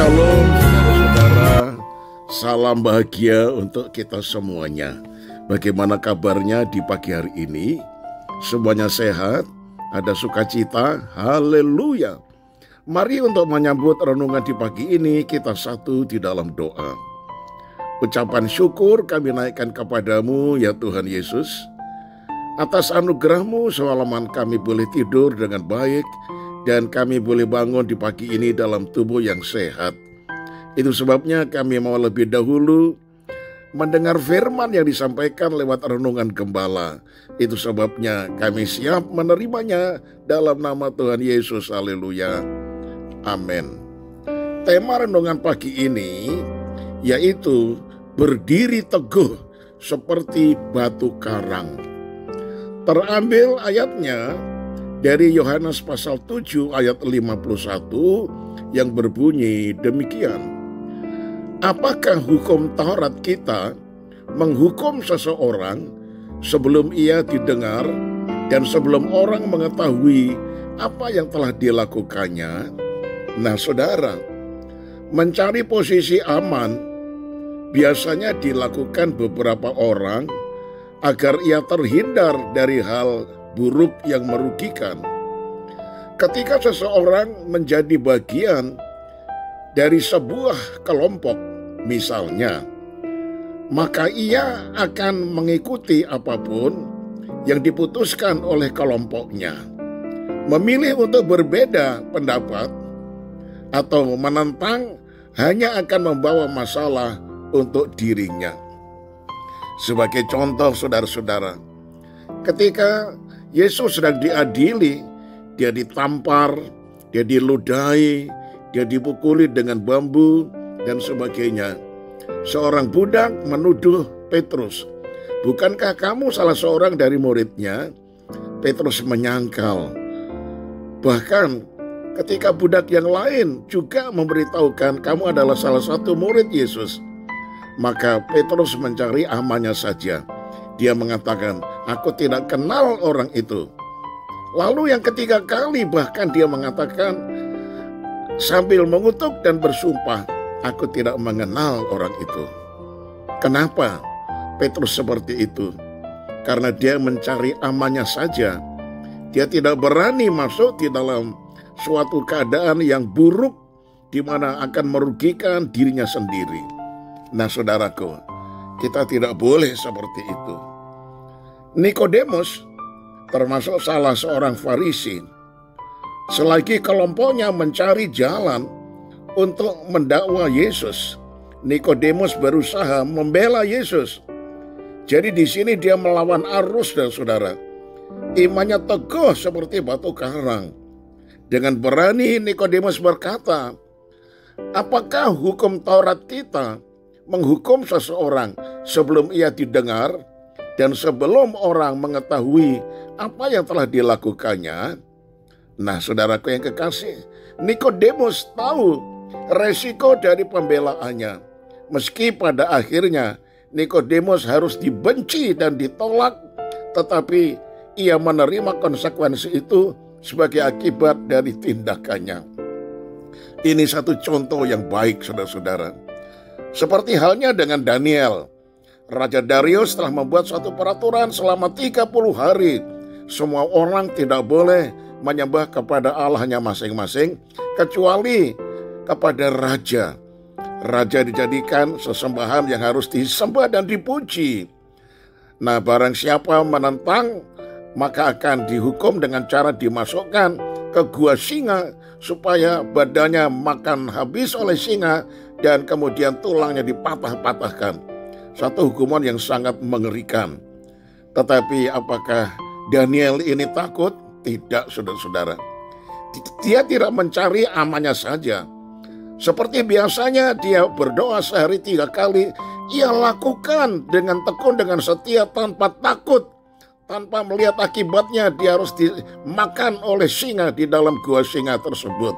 Shalom saudara-saudara, salam bahagia untuk kita semuanya. Bagaimana kabarnya di pagi hari ini? Semuanya sehat? Ada sukacita? Haleluya. Mari untuk menyambut renungan di pagi ini kita satu di dalam doa. Ucapan syukur kami naikkan kepadamu ya Tuhan Yesus. Atas anugerah-Mu semalaman kami boleh tidur dengan baik dan kami boleh bangun di pagi ini dalam tubuh yang sehat. Itu sebabnya kami mau lebih dahulu mendengar firman yang disampaikan lewat renungan gembala. Itu sebabnya kami siap menerimanya dalam nama Tuhan Yesus. Haleluya. Amin. Tema renungan pagi ini yaitu berdiri teguh seperti batu karang. Terambil ayatnya dari Yohanes pasal 7 ayat 51 yang berbunyi demikian. Apakah hukum Taurat kita menghukum seseorang sebelum ia didengar dan sebelum orang mengetahui apa yang telah dilakukannya? Nah saudara, mencari posisi aman biasanya dilakukan beberapa orang agar ia terhindar dari hal buruk yang merugikan. Ketika seseorang menjadi bagian dari sebuah kelompok misalnya, maka ia akan mengikuti apapun yang diputuskan oleh kelompoknya. Memilih untuk berbeda pendapat atau menentang hanya akan membawa masalah untuk dirinya. Sebagai contoh saudara-saudara, ketika Yesus sedang diadili, dia ditampar, dia diludahi, dia dipukuli dengan bambu dan sebagainya. Seorang budak menuduh Petrus, bukankah kamu salah seorang dari muridnya? Petrus menyangkal. Bahkan ketika budak yang lain juga memberitahukan kamu adalah salah satu murid Yesus, maka Petrus mencari amannya saja. Dia mengatakan, aku tidak kenal orang itu. Lalu yang ketiga kali bahkan dia mengatakan sambil mengutuk dan bersumpah, aku tidak mengenal orang itu. Kenapa Petrus seperti itu? Karena dia mencari amannya saja. Dia tidak berani masuk di dalam suatu keadaan yang buruk di mana akan merugikan dirinya sendiri. Nah saudaraku, kita tidak boleh seperti itu. Nikodemus termasuk salah seorang Farisi. Selagi kelompoknya mencari jalan untuk mendakwa Yesus, Nikodemus berusaha membela Yesus. Jadi di sini dia melawan arus dan saudara. Imannya teguh seperti batu karang. Dengan berani Nikodemus berkata, apakah hukum Taurat kita menghukum seseorang sebelum ia didengar dan sebelum orang mengetahui apa yang telah dilakukannya? Nah saudaraku yang kekasih, Nikodemus tahu resiko dari pembelaannya. Meski pada akhirnya Nikodemus harus dibenci dan ditolak, tetapi ia menerima konsekuensi itu sebagai akibat dari tindakannya. Ini satu contoh yang baik saudara-saudara. Seperti halnya dengan Daniel. Raja Darius telah membuat suatu peraturan selama 30 hari. Semua orang tidak boleh menyembah kepada Allahnya masing-masing kecuali kepada raja. Raja dijadikan sesembahan yang harus disembah dan dipuji. Nah, barang siapa menentang maka akan dihukum dengan cara dimasukkan ke gua singa supaya badannya makan habis oleh singa dan kemudian tulangnya dipatah-patahkan. Satu hukuman yang sangat mengerikan. Tetapi apakah Daniel ini takut? Tidak saudara-saudara. Dia tidak mencari amannya saja. Seperti biasanya dia berdoa sehari 3 kali. Ia lakukan dengan tekun, dengan setia, tanpa takut. Tanpa melihat akibatnya dia harus dimakan oleh singa di dalam gua singa tersebut.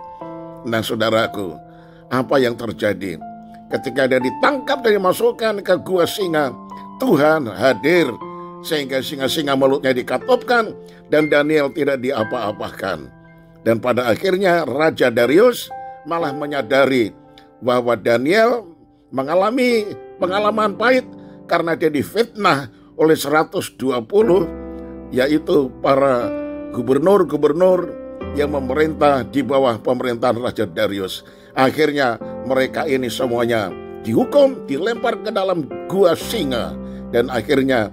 Nah saudaraku, apa yang terjadi? Ketika dia ditangkap dan dimasukkan ke gua singa, Tuhan hadir sehingga singa-singa mulutnya dikatupkan dan Daniel tidak diapa-apakan. Dan pada akhirnya Raja Darius malah menyadari bahwa Daniel mengalami pengalaman pahit karena dia difitnah oleh 120, yaitu para gubernur-gubernur yang memerintah di bawah pemerintahan Raja Darius. Akhirnya mereka ini semuanya dihukum, dilempar ke dalam gua singa, dan akhirnya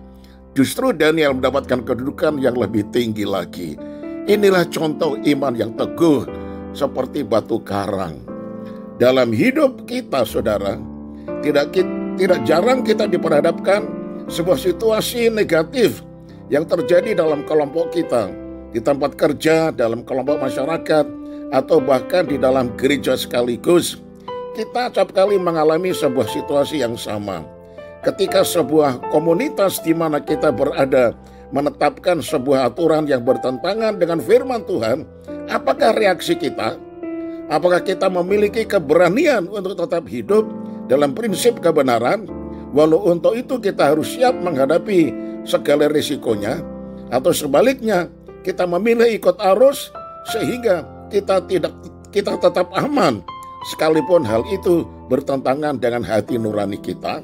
justru Daniel mendapatkan kedudukan yang lebih tinggi lagi. Inilah contoh iman yang teguh seperti batu karang. Dalam hidup kita, saudara, tidak jarang kita diperhadapkan sebuah situasi negatif yang terjadi dalam kelompok kita, di tempat kerja, dalam kelompok masyarakat, atau bahkan di dalam gereja sekaligus. Kita acap kali mengalami sebuah situasi yang sama. Ketika sebuah komunitas di mana kita berada menetapkan sebuah aturan yang bertentangan dengan firman Tuhan, apakah reaksi kita? Apakah kita memiliki keberanian untuk tetap hidup dalam prinsip kebenaran, walau untuk itu kita harus siap menghadapi segala risikonya? Atau sebaliknya, kita memilih ikut arus sehingga kita tetap aman, sekalipun hal itu bertentangan dengan hati nurani kita?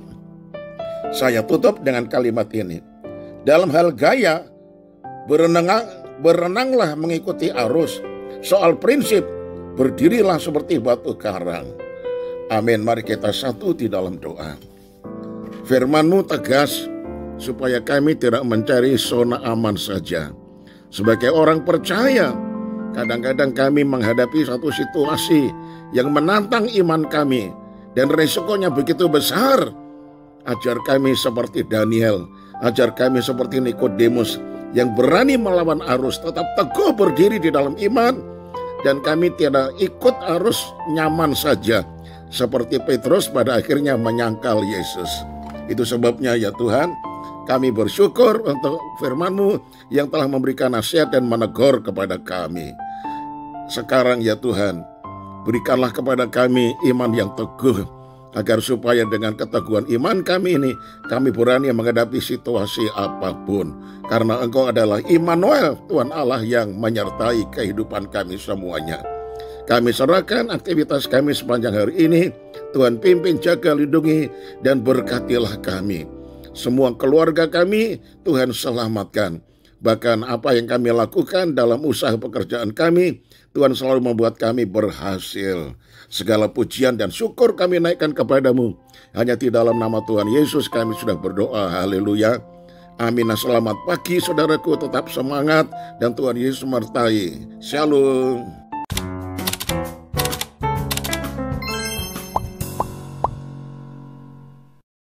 Saya tutup dengan kalimat ini. Dalam hal gaya, berenanglah mengikuti arus. Soal prinsip, berdirilah seperti batu karang. Amin. Mari kita satu di dalam doa. Firman-Mu tegas supaya kami tidak mencari zona aman saja. Sebagai orang percaya, kadang-kadang kami menghadapi satu situasi yang menantang iman kami dan resikonya begitu besar. Ajar kami seperti Daniel, ajar kami seperti Nikodemus yang berani melawan arus, tetap teguh berdiri di dalam iman, dan kami tidak ikut arus nyaman saja seperti Petrus pada akhirnya menyangkal Yesus. Itu sebabnya ya Tuhan, kami bersyukur untuk firman-Mu yang telah memberikan nasihat dan menegur kepada kami. Sekarang ya Tuhan, berikanlah kepada kami iman yang teguh, agar supaya dengan keteguhan iman kami ini, kami berani menghadapi situasi apapun. Karena Engkau adalah Immanuel, Tuhan Allah yang menyertai kehidupan kami semuanya. Kami serahkan aktivitas kami sepanjang hari ini. Tuhan pimpin, jaga, lindungi, dan berkatilah kami. Semua keluarga kami, Tuhan selamatkan. Bahkan apa yang kami lakukan dalam usaha pekerjaan kami, Tuhan selalu membuat kami berhasil. Segala pujian dan syukur kami naikkan kepadamu. Hanya di dalam nama Tuhan Yesus kami sudah berdoa. Haleluya. Amin. Selamat pagi saudaraku, tetap semangat dan Tuhan Yesus menyertai. Shalom.